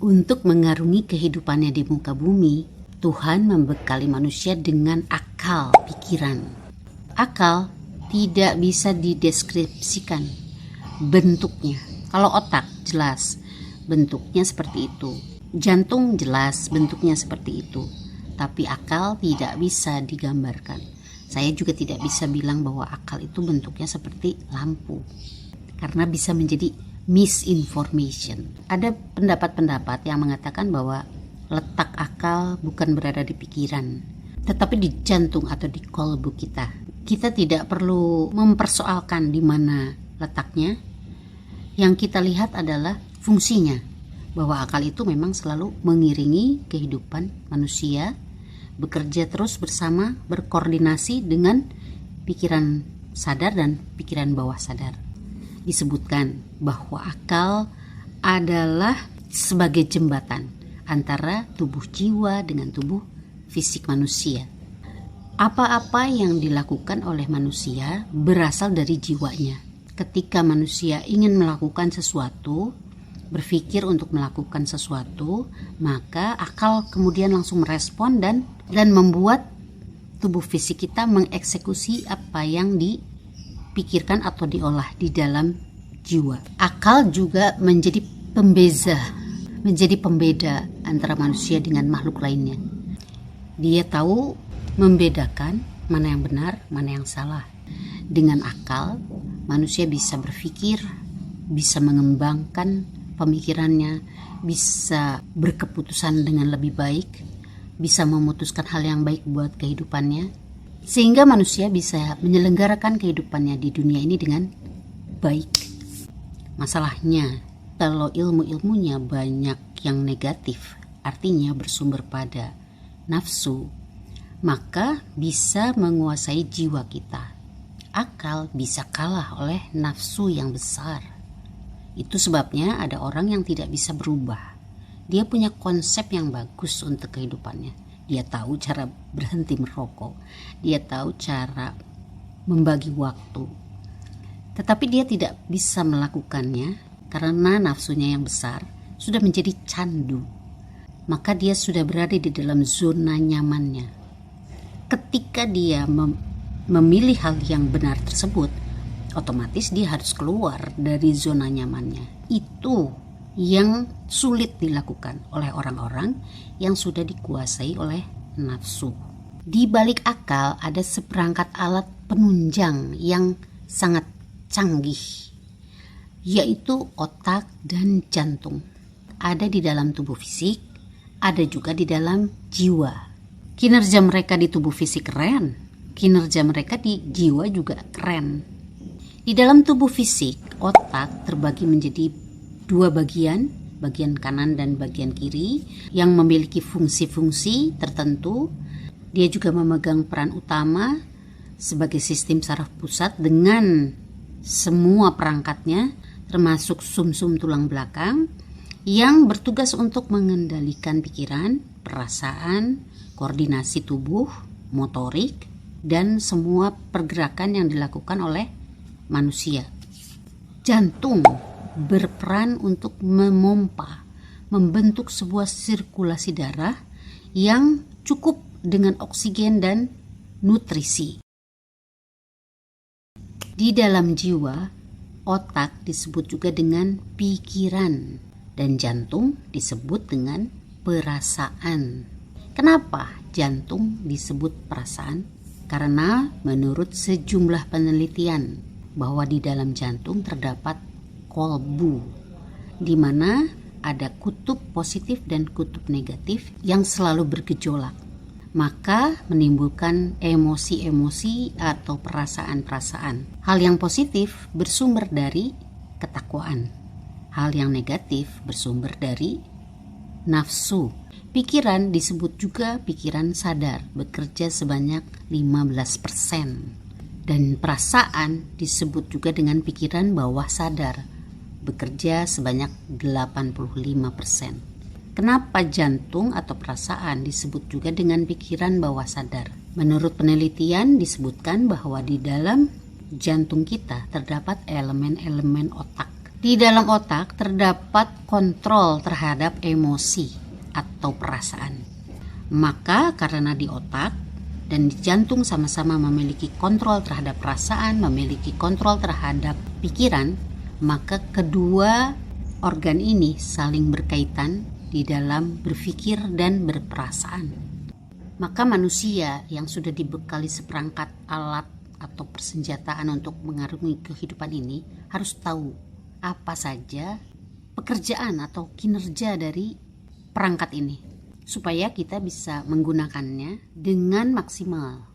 Untuk mengarungi kehidupannya di muka bumi, Tuhan membekali manusia dengan akal pikiran. Akal tidak bisa dideskripsikan bentuknya. Kalau otak jelas bentuknya seperti itu. Jantung jelas bentuknya seperti itu. Tapi akal tidak bisa digambarkan. Saya juga tidak bisa bilang bahwa akal itu bentuknya seperti lampu. Karena bisa menjadi misinformation. Ada pendapat-pendapat yang mengatakan bahwa letak akal bukan berada di pikiran, tetapi di jantung atau di kolbu kita. Kita tidak perlu mempersoalkan di mana letaknya. Yang kita lihat adalah fungsinya, bahwa akal itu memang selalu mengiringi kehidupan manusia, bekerja terus bersama, berkoordinasi dengan pikiran sadar dan pikiran bawah sadar. Disebutkan bahwa akal adalah sebagai jembatan antara tubuh jiwa dengan tubuh fisik manusia. Apa-apa yang dilakukan oleh manusia berasal dari jiwanya. Ketika manusia ingin melakukan sesuatu, berpikir untuk melakukan sesuatu, maka akal kemudian langsung merespon dan membuat tubuh fisik kita mengeksekusi apa yang dipikirkan atau diolah di dalam jiwa. Akal juga menjadi pembeda antara manusia dengan makhluk lainnya. Dia tahu membedakan mana yang benar, mana yang salah. Dengan akal, manusia bisa berpikir, bisa mengembangkan pemikirannya, bisa berkeputusan dengan lebih baik, bisa memutuskan hal yang baik buat kehidupannya, sehingga manusia bisa menyelenggarakan kehidupannya di dunia ini dengan baik. Masalahnya, kalau ilmu-ilmunya banyak yang negatif, artinya bersumber pada nafsu, maka bisa menguasai jiwa kita. Akal bisa kalah oleh nafsu yang besar. Itu sebabnya ada orang yang tidak bisa berubah. Dia punya konsep yang bagus untuk kehidupannya. Dia tahu cara berhenti merokok. Dia tahu cara membagi waktu. Tetapi dia tidak bisa melakukannya karena nafsunya yang besar sudah menjadi candu. Maka dia sudah berada di dalam zona nyamannya. Ketika dia memilih hal yang benar tersebut, otomatis dia harus keluar dari zona nyamannya. Itu yang sulit dilakukan oleh orang-orang yang sudah dikuasai oleh nafsu. Di balik akal ada seperangkat alat penunjang yang sangat canggih, yaitu otak dan jantung. Ada di dalam tubuh fisik, ada juga di dalam jiwa. Kinerja mereka di tubuh fisik keren, kinerja mereka di jiwa juga keren. Di dalam tubuh fisik, otak terbagi menjadi dua bagian kanan dan bagian kiri yang memiliki fungsi-fungsi tertentu. Dia juga memegang peran utama sebagai sistem saraf pusat dengan semua perangkatnya, termasuk sumsum tulang belakang yang bertugas untuk mengendalikan pikiran, perasaan, koordinasi tubuh, motorik, dan semua pergerakan yang dilakukan oleh manusia. Jantung berperan untuk memompa, membentuk sebuah sirkulasi darah yang cukup dengan oksigen dan nutrisi. Di dalam jiwa, otak disebut juga dengan pikiran dan jantung disebut dengan perasaan. Kenapa jantung disebut perasaan? Karena menurut sejumlah penelitian bahwa di dalam jantung terdapat kolbu, di mana ada kutub positif dan kutub negatif yang selalu bergejolak. Maka menimbulkan emosi-emosi atau perasaan-perasaan. Hal yang positif bersumber dari ketakwaan. Hal yang negatif bersumber dari nafsu. Pikiran disebut juga pikiran sadar, bekerja sebanyak 15%. Dan perasaan disebut juga dengan pikiran bawah sadar, bekerja sebanyak 85%. Kenapa jantung atau perasaan disebut juga dengan pikiran bawah sadar? Menurut penelitian disebutkan bahwa di dalam jantung kita terdapat elemen-elemen otak Di dalam otak terdapat kontrol terhadap emosi atau perasaan. Maka karena di otak dan di jantung sama-sama memiliki kontrol terhadap perasaan, memiliki kontrol terhadap pikiran, maka kedua organ ini saling berkaitan di dalam berpikir dan berperasaan. Maka manusia yang sudah dibekali seperangkat alat atau persenjataan untuk mengarungi kehidupan ini harus tahu apa saja pekerjaan atau kinerja dari perangkat ini, supaya kita bisa menggunakannya dengan maksimal.